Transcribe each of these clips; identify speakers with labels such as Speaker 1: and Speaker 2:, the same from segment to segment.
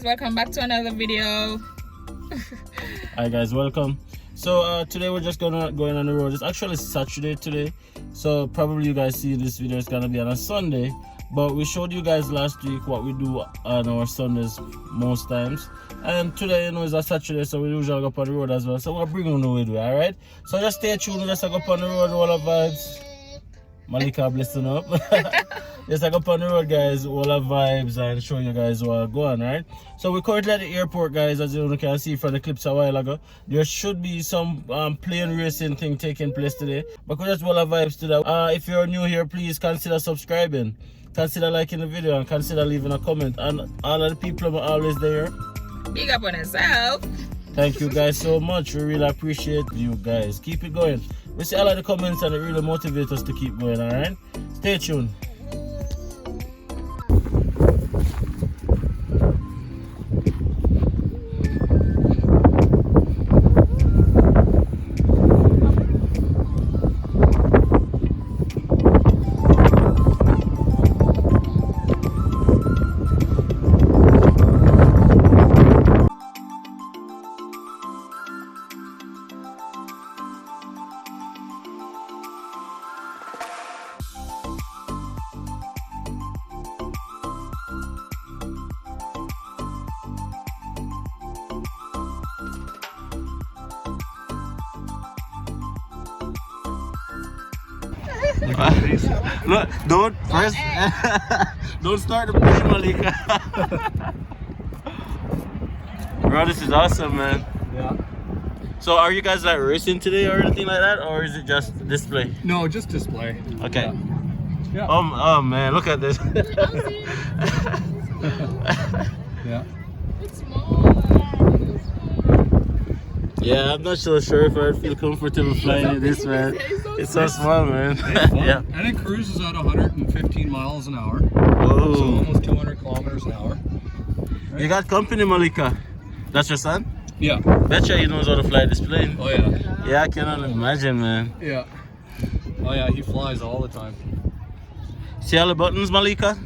Speaker 1: guys, welcome back to another video.
Speaker 2: Hi guys, welcome. So today we're just going on the road. It's actually Saturday today, so probably you guys see this video is gonna be on a Sunday, but we showed you guys last week what we do on our Sundays most times, and today, you know, is a Saturday, so we usually go up on the road as well, so we're bringing you with you. All right, so just stay tuned. Just go up on the road, all the vibes. Malika blessing up. Just go up on the road, guys, all the vibes, and show you guys what go on. Right, so we're currently at the airport, guys. As you can see from the clips a while ago, there should be some plane racing thing taking place today, but we just all the vibes to that. If you're new here, please consider subscribing, consider liking the video, and consider leaving a comment. And all of the people who are always there,
Speaker 1: Big up on yourself.
Speaker 2: thank you guys so much. We really appreciate you guys. Keep it going. We see all of the comments and it really motivates us to keep going. All right, stay tuned. Look, don't first. Don't start the plane, Malika. Bro, this is awesome, man.
Speaker 3: Yeah.
Speaker 2: So, are you guys like racing today or anything like that, or is it just display?
Speaker 3: No, just display.
Speaker 2: Okay.
Speaker 3: Yeah.
Speaker 2: Oh man, look at this.
Speaker 3: Yeah.
Speaker 1: It's small.
Speaker 2: Yeah, I'm not so sure if I'd feel comfortable flying this, man. It's so small, man. Yeah.
Speaker 3: And it cruises at 115 miles an hour.
Speaker 2: Whoa.
Speaker 3: So almost 200 kilometers an hour.
Speaker 2: You got company, Malika. That's your son?
Speaker 3: Yeah.
Speaker 2: Betcha he knows how to fly this plane.
Speaker 3: Oh yeah.
Speaker 2: Yeah, I cannot imagine, man.
Speaker 3: Yeah. Oh yeah, he flies all the time.
Speaker 2: See all the buttons, Malika?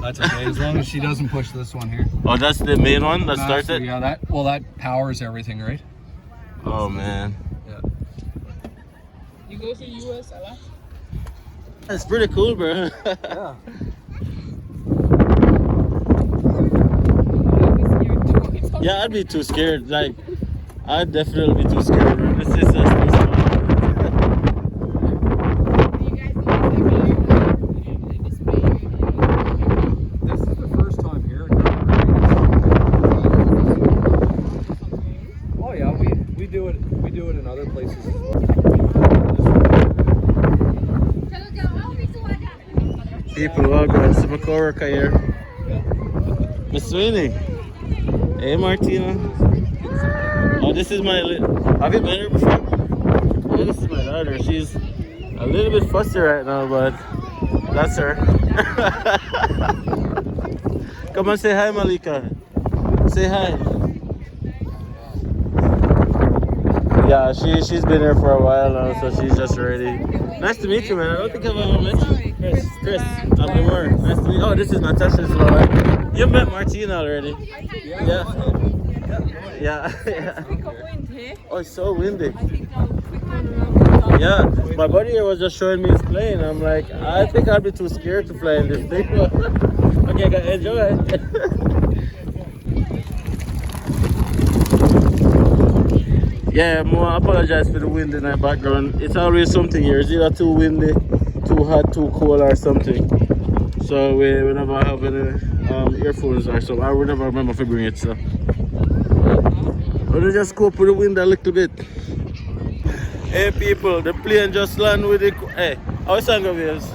Speaker 3: That's okay, as long as she doesn't push this one here.
Speaker 2: Oh, that's the main one that starts it?
Speaker 3: Yeah, that powers everything, right?
Speaker 2: Oh, man.
Speaker 3: Yeah.
Speaker 1: You go to US a lot?
Speaker 2: That's pretty cool, bro.
Speaker 3: Yeah.
Speaker 2: Yeah, I'd be too scared. Like, I'd definitely be too scared, bro. This is just too small.
Speaker 3: This is the first time here. Oh yeah, we do it in other places as well.
Speaker 2: People are going to Macorca here. Miss Sweeney. Hey, Martina. Oh, this is my... Have you met her before? Yeah, this is my daughter. She's a little bit fussy right now, but that's her. Come on, say hi, Malika. Say hi. Yeah, she's been here for a while now, so she's just ready. Nice to meet you, man. I don't think I've ever met you. Chris, I'm Lemur. Nice to meet you. Oh, this is Natasha's Lord. You met Martina already. Yeah. Oh, it's so windy. Yeah, my buddy here was just showing me his plane. I'm like, I think I'd be too scared to fly in this thing. Okay, enjoy. Yeah, I apologize for the wind in my background. It's always something here. It's either too windy, too hot, too cold, or something. So we never have any earphones or something. I would never remember to bring it. So we'll just cope with the wind a little bit. Hey people, the plane just landed with the... Hey, how is Sangha Waves?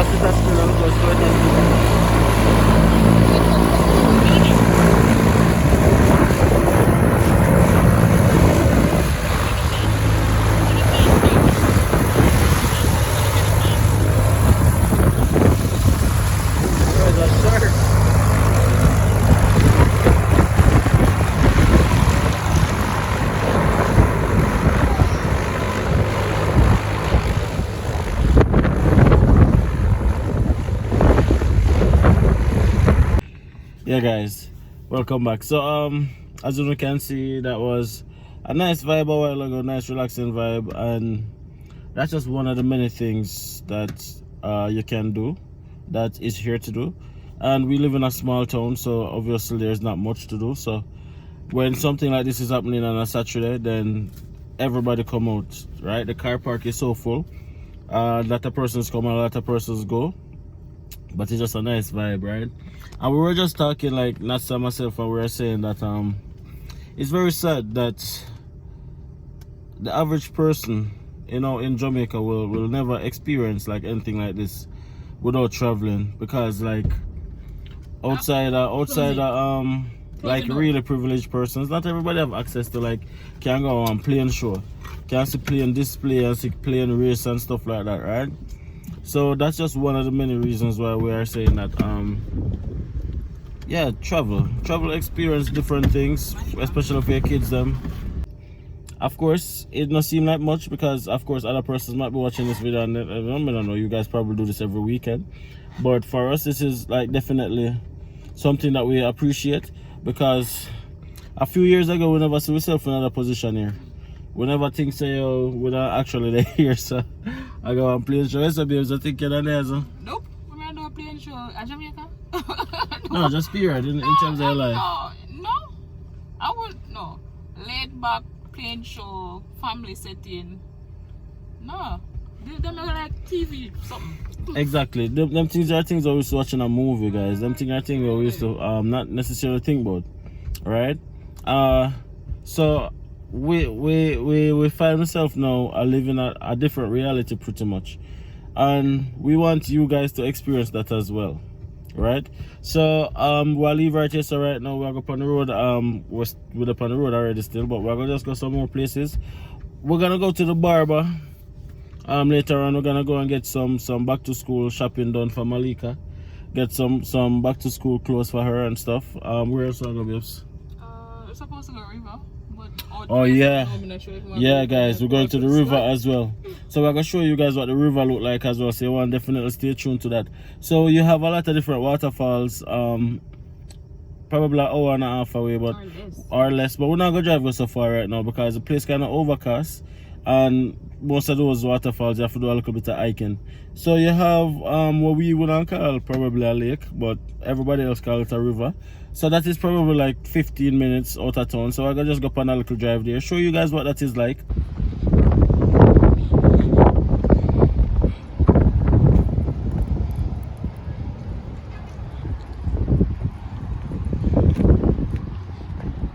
Speaker 2: lost it at school and go to it at school. Yeah guys, welcome back. So as you can see, that was a nice vibe a while ago, nice relaxing vibe, and that's just one of the many things that you can do, that is here to do. And we live in a small town, so obviously there's not much to do. So when something like this is happening on a Saturday, then everybody come out, right? The car park is so full, a lot of persons come and a lot of persons go, but it's just a nice vibe, right? And we were just talking, like Natsa and myself, and we were saying that it's very sad that the average person, you know, in Jamaica will never experience like anything like this without traveling, because like outside like really privileged persons, not everybody have access to like can go on plane show, can see plane display and see plane race and stuff like that, right? So that's just one of the many reasons why we are saying that yeah, travel, experience different things, especially for your kids them. Of course, it not seem like much because of course other persons might be watching this video and I don't know, you guys probably do this every weekend, but for us this is like definitely something that we appreciate, because a few years ago we never see ourselves in another position here. We never think say, oh, we're not actually there here, so I go on plane show. So babes, I think you're there, so.
Speaker 1: Nope, we're not doing a plane show at Jamaica.
Speaker 2: No, just period in terms of your life.
Speaker 1: No, I would no. Laid back plane show, family setting. No, them are like TV something.
Speaker 2: Exactly, them things are things that we used to watch in a movie, guys. Them things are things that we used to not necessarily think about, right? So we find ourselves now living a different reality pretty much, and we want you guys to experience that as well, right? So we'll leave right here. So right now we're up on the road. We're up on the road already still, but we're gonna just go some more places. We're gonna go to the barber later on. We're gonna go and get some back to school shopping done for Malika, get some back to school clothes for her and stuff. Where else are we going, babes?
Speaker 1: We're supposed to go river.
Speaker 2: Oh yeah, yeah guys, we're going to the river as well, so we're gonna show you guys what the river look like as well, so you want to definitely stay tuned to that. So you have a lot of different waterfalls, probably an hour and a half away, but or less, but we're not gonna drive so far right now because the place kind of overcast, and most of those waterfalls you have to do a little bit of hiking. So you have what we wouldn't call probably a lake, but everybody else call it a river. So that is probably like 15 minutes out of town. So I'm gonna just go on a little drive there, show you guys what that is like.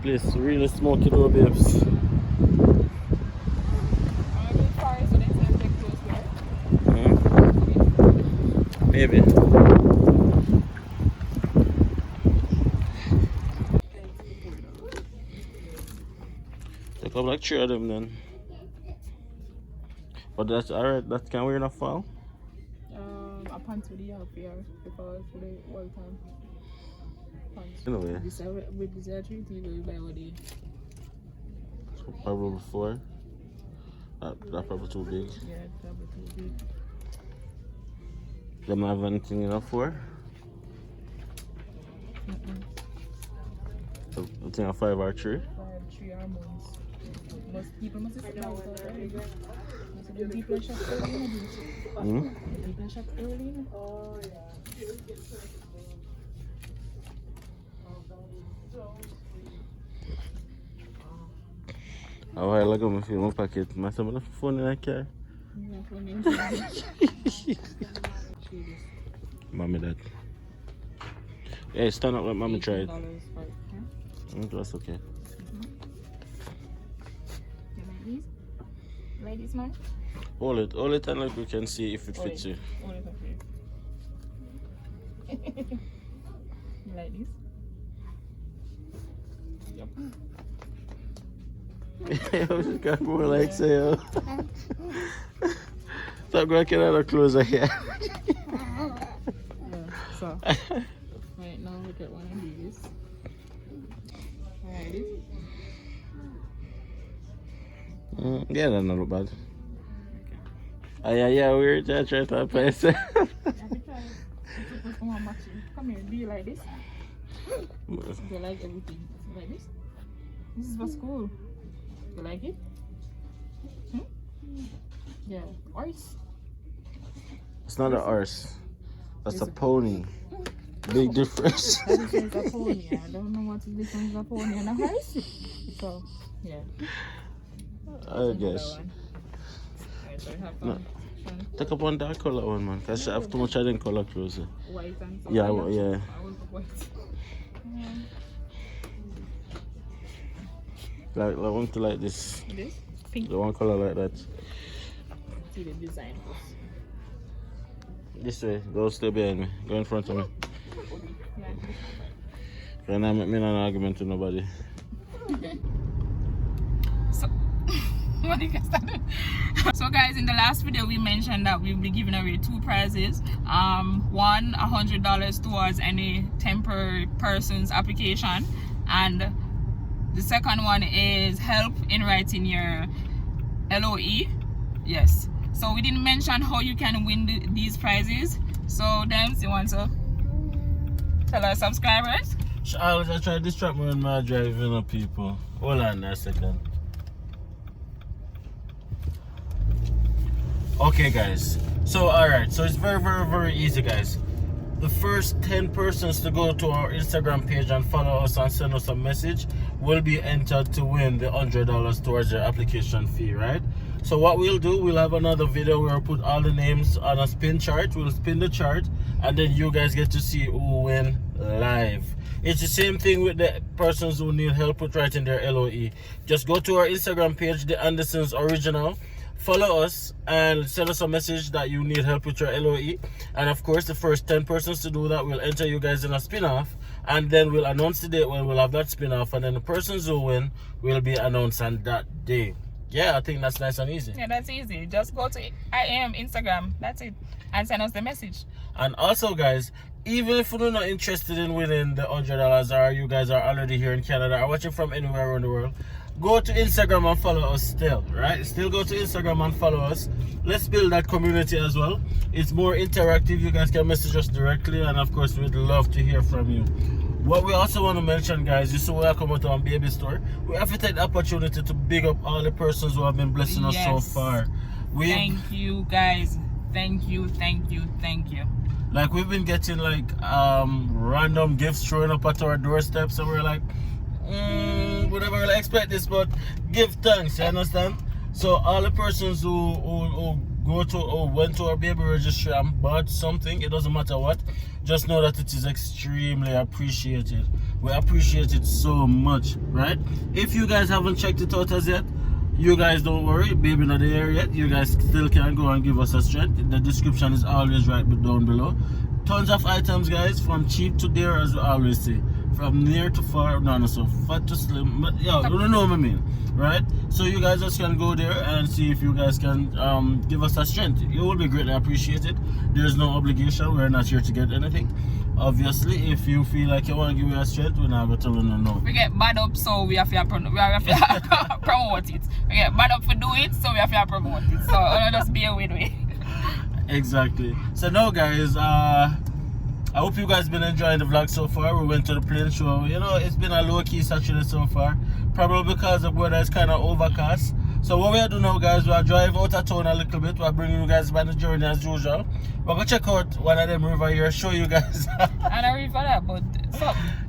Speaker 2: Place really smoky though, babes. Maybe. Take up like 3 of them then. But that's alright, that can wear enough fall?
Speaker 1: A pants with the half here because for the all time. Pants.
Speaker 2: Anyway.
Speaker 1: With this 3 TV by all day.
Speaker 2: So probably 4. That's probably too big.
Speaker 1: Yeah, probably too big.
Speaker 2: Them have anything enough for? So, I think a 5 or 3?
Speaker 1: 5, 3 or months. Most people must have said people shop early. People shop early. Oh yeah.
Speaker 2: A while ago, I feel my pocket. I have my phone in the car. Mommy, that. Hey, stand up like mommy tried. That's okay.
Speaker 1: Ladies, man.
Speaker 2: Hold it and like we can see if it fits you.
Speaker 1: Hold it up here. You like this? Yep.
Speaker 2: You got more like say, stop going to get closer here.
Speaker 1: Yeah, so right now look at one of these. Alright.
Speaker 2: Yeah, that's not bad. Yeah, we're just trying to play.
Speaker 1: Have you tried? Come here, do you like this? Do you like everything? You like this? This is for school. You like it? Hmm? Yeah. Horse?
Speaker 2: It's not a horse. That's a pony. Big difference.
Speaker 1: That is a pony. I don't know what is the difference of a pony and a horse. So, yeah.
Speaker 2: I guess.
Speaker 1: Alright, so we have
Speaker 2: No. Take up one dark color one, man. Because I have too much of them color clothes.
Speaker 1: white and
Speaker 2: Yeah,
Speaker 1: I
Speaker 2: yeah.
Speaker 1: want the white.
Speaker 2: Like, I want to like this.
Speaker 1: This? Pink.
Speaker 2: The one color like that.
Speaker 1: See the design first.
Speaker 2: This way. Go stay behind me. Go in front of me.
Speaker 1: Yeah.
Speaker 2: Right now, I'm not in an argument with nobody.
Speaker 1: So, what do you guys started? So guys, in the last video we mentioned that we'll be giving away 2 prizes. One, $100 towards any temporary person's application, and the second one is help in writing your LOE. Yes. So we didn't mention how you can win these prizes. So Dems, you want to tell our subscribers?
Speaker 2: I was just trying to distract me when I'm driving up people. Hold on a second. Okay guys, so alright, so it's very easy guys. The first 10 persons to go to our Instagram page and follow us and send us a message will be entered to win the $100 towards their application fee, right? So what we'll do, we'll have another video where we'll put all the names on a spin chart. We'll spin the chart and then you guys get to see who win live. It's the same thing with the persons who need help with writing their LOE. Just go to our Instagram page, DiAndersons Original, follow us and send us a message that you need help with your LOE, and of course the first 10 persons to do that will enter you guys in a spin-off, and then we'll announce the date when we'll have that spin-off, and then the persons who win will be announced on that day. Yeah, I think that's nice and easy.
Speaker 1: Yeah, that's easy. Just go to Instagram, that's it, and send us the message.
Speaker 2: And also guys, even if you're not interested in winning the $100, or you guys are already here in Canada or watching from anywhere around the world, go to Instagram and follow us still, right? Still go to Instagram and follow us. Let's build that community as well. It's more interactive. You guys can message us directly, and of course we'd love to hear from you. What we also want to mention guys, you see we are coming to our baby store. We have to take the opportunity to big up all the persons who have been blessing us so far.
Speaker 1: Thank you guys. Thank you.
Speaker 2: Like we've been getting like random gifts thrown up at our doorstep, so we're like, we never really expect this, but give thanks, you understand? So all the persons who went to our baby registry and bought something, it doesn't matter what, just know that it is extremely appreciated. We appreciate it so much, right? If you guys haven't checked it out as yet, you guys don't worry, baby not there yet. You guys still can go and give us a strength. The description is always right down below. Tons of items guys, from cheap to dear, as we always say. From near to far, no, so fat to slim, but yeah, you don't know what I mean, right? So you guys just can go there and see if you guys can give us a strength. It will be greatly appreciated. There's no obligation, we're not here to get anything. Obviously, if you feel like you want to give me a strength, we're not going to tell you no.
Speaker 1: We get bad up, so we have to promote it. We get bad up for do it, so we have to promote it. So just be with me.
Speaker 2: Exactly. So now guys, I hope you guys been enjoying the vlog so far. We went to the plane show. You know, it's been a low-key Saturday so far, probably because the weather is kind of overcast. So what we are doing now guys, we are drive out of town a little bit. We're bringing you guys by the journey as usual. We're going to check out one of them river here, show you guys.
Speaker 1: And a river that, but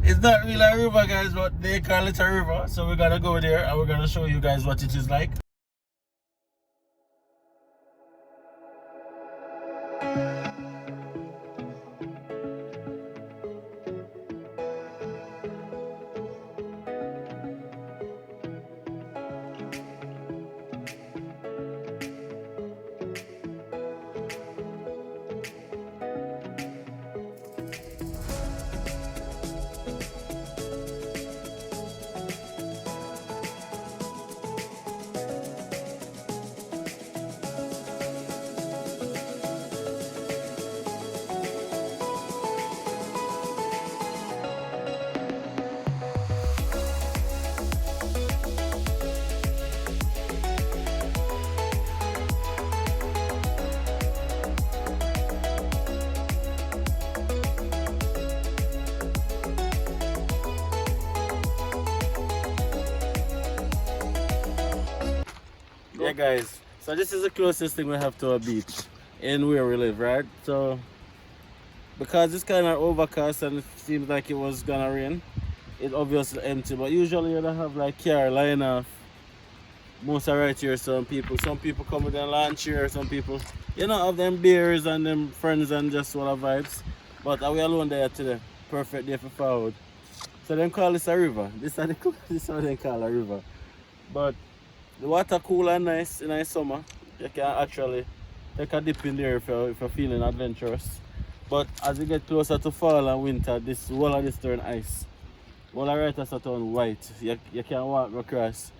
Speaker 2: it's not really a river guys, but they call it a river. So we're going to go there and we're going to show you guys what it is like. Yeah, guys. So this is the closest thing we have to a beach in where we live, right? So because it's kind of overcast and it seems like it was gonna rain, it obviously empty. But usually you don't have like car line off. Most are right here. Some people come with their lunch here. Some people, have them beers and them friends and just all the vibes. But are we alone there today? Perfect day for forward. So them call this a river. This is what they call a river. But the water cool and nice in the summer. You can actually take a dip in there if you're feeling adventurous. But as you get closer to fall and winter, this whole of this turn ice. All right as a turn white. You can't walk across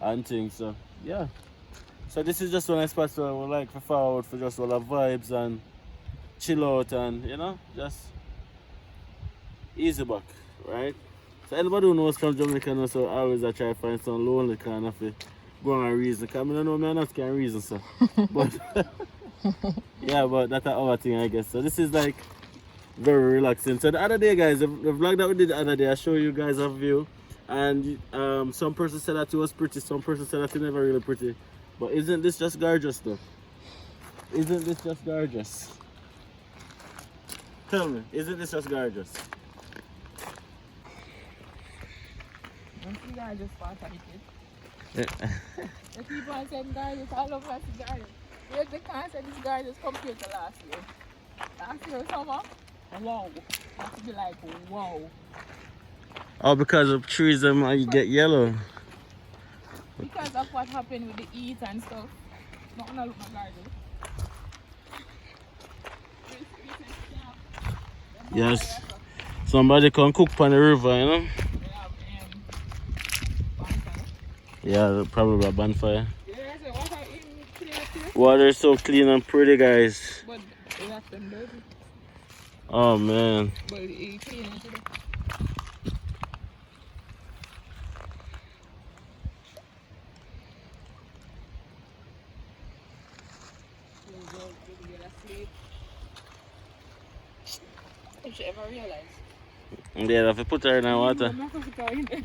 Speaker 2: and things. So yeah. So this is just one of the spots where we like for forward for just all the vibes and chill out and just easy back, right? So anybody who knows from Jamaica knows, so always I try to find some lonely kind of go on a reason. Because I don't know, I'm not can reason, so. But yeah, but that's our thing, I guess. So this is like very relaxing. So the other day, guys, the vlog that we did the other day, I showed you guys a view. And some person said that it was pretty, some person said that it never really pretty. But isn't this just gorgeous though? Isn't this just gorgeous? Tell me, isn't this just gorgeous?
Speaker 1: Don't see gorgeous part of it. The people are saying gorgeous, I love that gorgeous. Where's the concept is gorgeous compared to last year? Last year summer, wow. Have to be like, wow.
Speaker 2: Oh, because of trees them you get yellow.
Speaker 1: Because of what happened with the heat and stuff. Not gonna look my garden.
Speaker 2: Yes. Somebody can cook on the river,
Speaker 1: We have bonfire.
Speaker 2: Yeah, probably a bonfire.
Speaker 1: Yeah, so water in clear too.
Speaker 2: Water is so clean and pretty, guys.
Speaker 1: But it has been dirty.
Speaker 2: Oh man.
Speaker 1: But it's clean today. If she ever realize.
Speaker 2: Yeah, if you put her in the water.
Speaker 1: I'm not going to put her in there.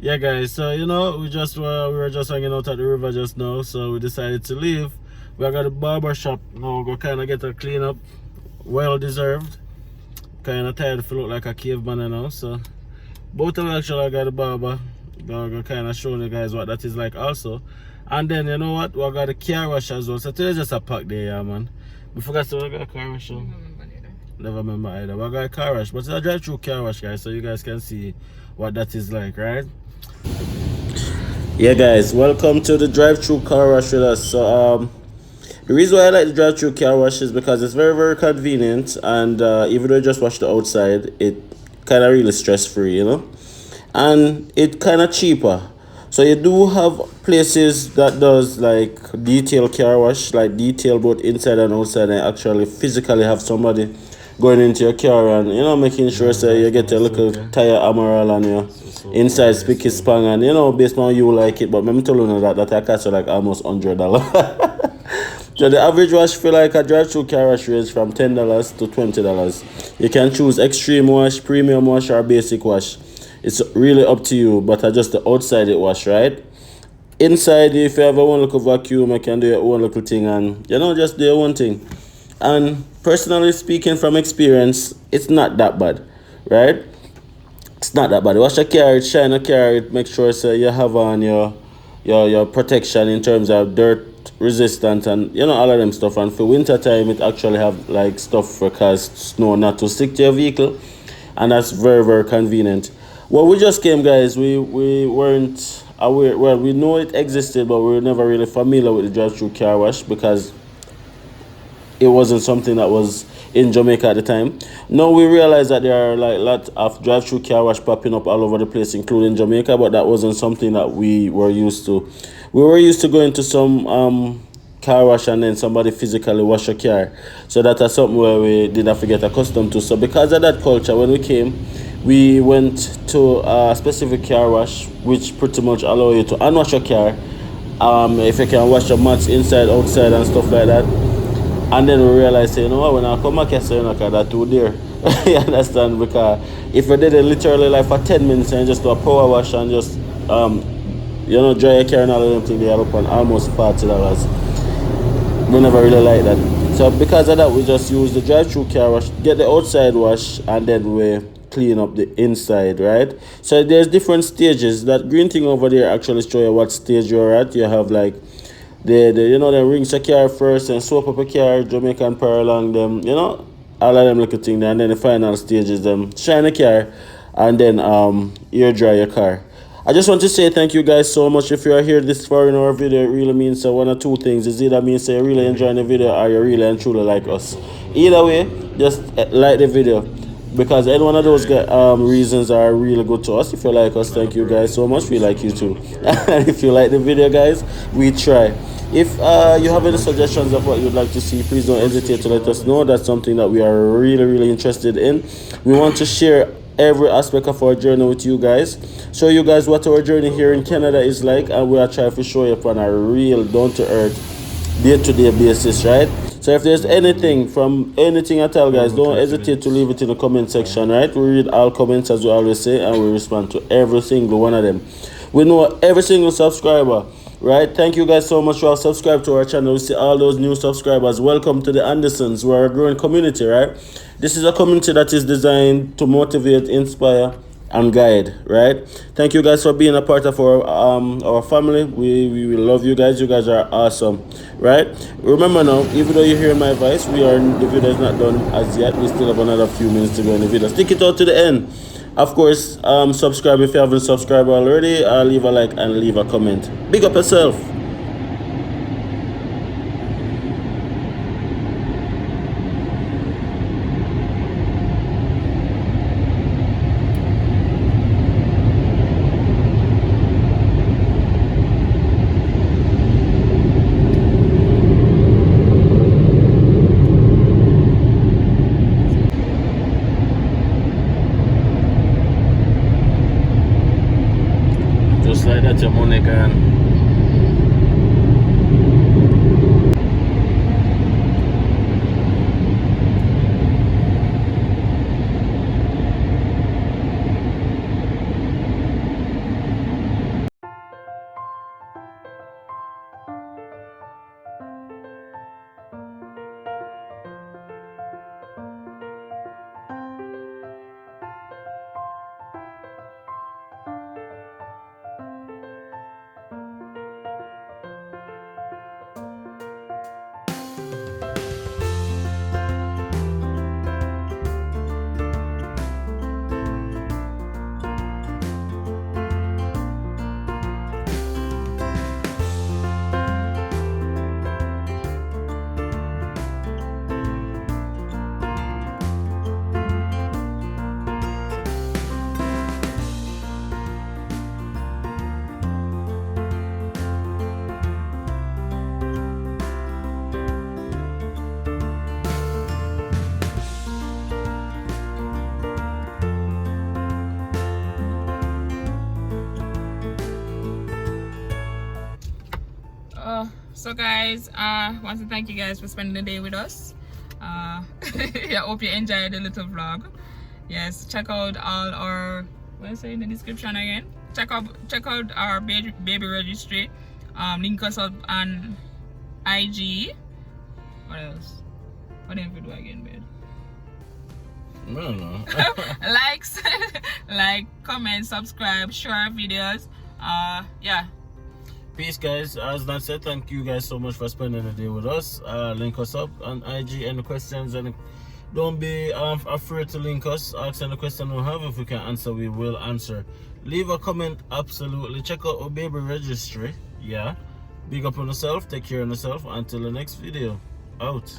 Speaker 2: Yeah, guys, so we were just hanging out at the river just now, so we decided to leave. We got a barber shop now, go kind of get a clean up, well deserved. Kind of tired to look like a caveman now, so both of us actually got a barber. Go kind of showing you guys what that is like also. And then you know what, we got a car wash as well. So today's just a pack day, yeah, man. We forgot to we got a car wash. Never remember either. We got a car wash, but it's a drive-through car wash, guys, so you guys can see what that is like, right? Yeah, guys, welcome to the drive-through car wash with us. So the reason why I like the drive-through car wash is because it's very, very convenient, and even though you just wash the outside, it kind of really stress-free, and it kind of cheaper. So you do have places that does like detail car wash, like detail both inside and outside, and actually physically have somebody going into your car and making sure you get a little tire armor and your inside spiky spang, and based on you like it. But let me tell you that I cost like almost $100. So the average wash for like a drive-through car wash range from $10 to $20. You can choose extreme wash, premium wash, or basic wash. It's really up to you, but I just the outside it wash, right? Inside, if you have a one little vacuum, you can do your own little thing and just do your own thing. And personally speaking, from experience, it's not that bad, right? It's not that bad. Wash a car, shine a car, make sure so you have on your protection in terms of dirt resistant and all of them stuff. And for winter time, it actually have like stuff for cause snow not to stick to your vehicle, and that's very, very convenient. Well, we just came, guys. We weren't aware. Well, we know it existed, but we were never really familiar with the drive-through car wash because it wasn't something that was in Jamaica at the time. Now we realize that there are like a lot of drive-through car wash popping up all over the place, including Jamaica, but that wasn't something that we were used to. We were used to going to some car wash and then somebody physically wash a car. So that is something where we did have to get accustomed to. So because of that culture, when we came, we went to a specific car wash, which pretty much allow you to unwash your car. If you can wash your mats inside, outside, and stuff like that. And then we realized, you know what, when I come back here, you know, that too there. You understand? Because if you did it literally like for 10 minutes and just do a power wash and just, you know, dry your car and all of them things, they are up on almost $40. We never really like that. So because of that, we just use the drive-through car wash, get the outside wash, and then we clean up the inside, right? So there's different stages. That green thing over there actually show you what stage you're at. You have like the you know, the rinse a car first and soap up a car, Jamaican Prairie along them, you know, all of them little things there. And then the final stage is them shine a car and then air dry your car. I just want to say thank you guys so much. If you are here this far in our video, it really means one or two things. It's either means you really enjoying the video or you really and truly like us. Either way, just like the video, because any one of those reasons are really good to us. If you like us, thank you guys so much. We like you too. And if you like the video, guys, we try. If you have any suggestions of what you'd like to see, please don't hesitate to let us know. That's something that we are really interested in. We want to share every aspect of our journey with you guys, show you guys what our journey here in Canada is like, and we are trying to show you on a real down-to-earth day-to-day basis, right? So if there's anything at all, guys, don't hesitate to leave it in the comment section, right? We read all comments, as we always say, and we respond to every single one of them. We know every single subscriber, right? Thank you guys so much for subscribing to our channel. We see all those new subscribers. Welcome to the DiAndersons. We're a growing community, right? This is a community that is designed to motivate, inspire, and guide, right? Thank you guys for being a part of our family. We love you guys. You guys are awesome, right? Remember now, even though you hear my voice, the video is not done as yet. We still have another few minutes to go in the video. Stick it out to the end. Of course, subscribe if you haven't subscribed already. Leave a like and leave a comment. Big up yourself. Just like that, your money can.
Speaker 1: So guys, I want to thank you guys for spending the day with us. I hope you enjoyed the little vlog. Yes, check out all our, what is it in the description again? Check out our baby registry. Link us up on IG. What else? What did we do again, babe?
Speaker 2: I don't know.
Speaker 1: Likes, like, comment, subscribe, share our videos. Yeah.
Speaker 2: Peace, guys. As Nat said, thank you guys so much for spending the day with us. Link us up on IG. Any questions, and don't be afraid to link us. Ask any question we have. If we can answer, we will answer. Leave a comment, absolutely. Check out our baby registry. Yeah. Big up on yourself. Take care of yourself. Until the next video. Out.